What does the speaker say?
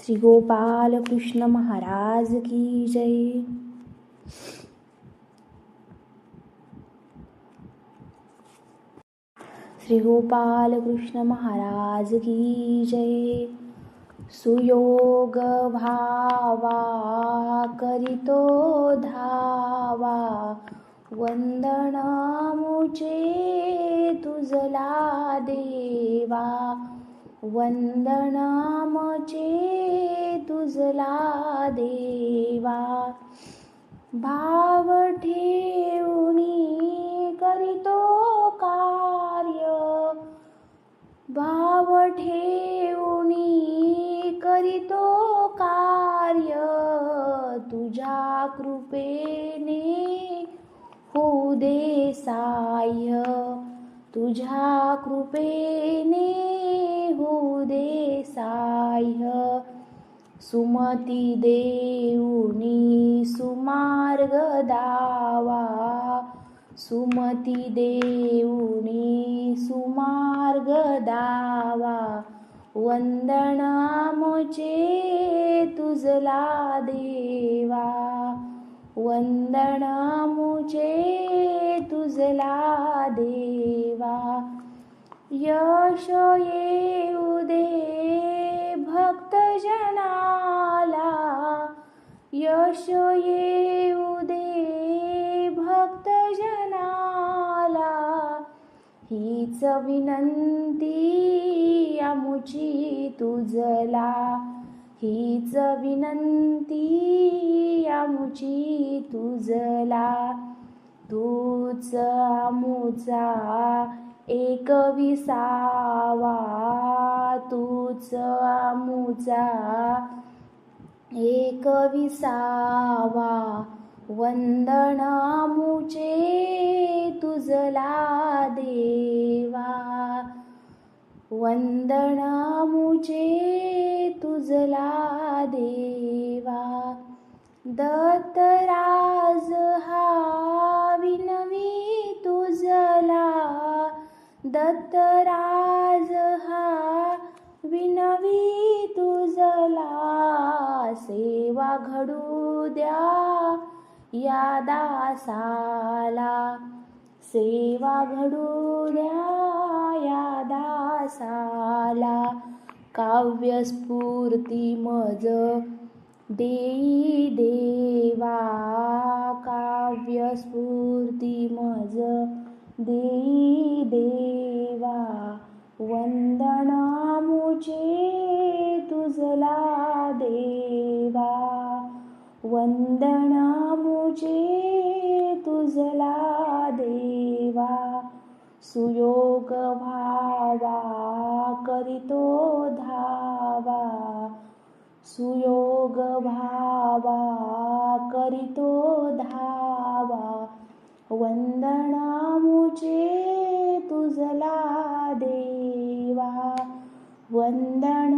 श्री गोपाल कृष्ण महाराज की जय। श्री गोपाल कृष्ण महाराज की जय। सुयोग भावा करितो धावा, वंदना मुझे तुझला देवा, वंदना मुझे तुझला देवा। भाव ठेवूनी करितो कार्य, भाव ठेवूनी करितो कार्य, तुझ्या कृपेने होऊ दे साह्य, तुझ्या कृपेने होऊ दे साह्य। सुमती देऊनी सुमार्ग दावा, सुमती देऊनी सुमार्ग दावा, वंदना मुझे तुझला देवा, वंदना मुझे तुझला देवा। यश येऊ दे भक्तजनाला, यश येऊ दे भक्तजनाला, हीच विनंती आमुची तुझला, हीच विनंती आमुची तुझला। तूच आमुचा एक विसावा, तूच आमुचा एक विसावा, वंदना मुझे तुझला देवा, वंदना मुझे तुझला देवा। दत्तराज हा विनवी तुझला, दत्तराज हा विनवी तुझला, सेवा घडू द्या या दासाला, सेवा घडू द्या या दासाला। काव्यस्फूर्ती मज देई देवा, काव्यस्फूर्ती मज देई देवा, वंदना मुझे तुझला देवा, वंदना मुझे तुझला देवा। सुयोग भावा करितो धावा, सुयोग भावा करितो धावा, वंदना मुझे तुझला देवा, वंदना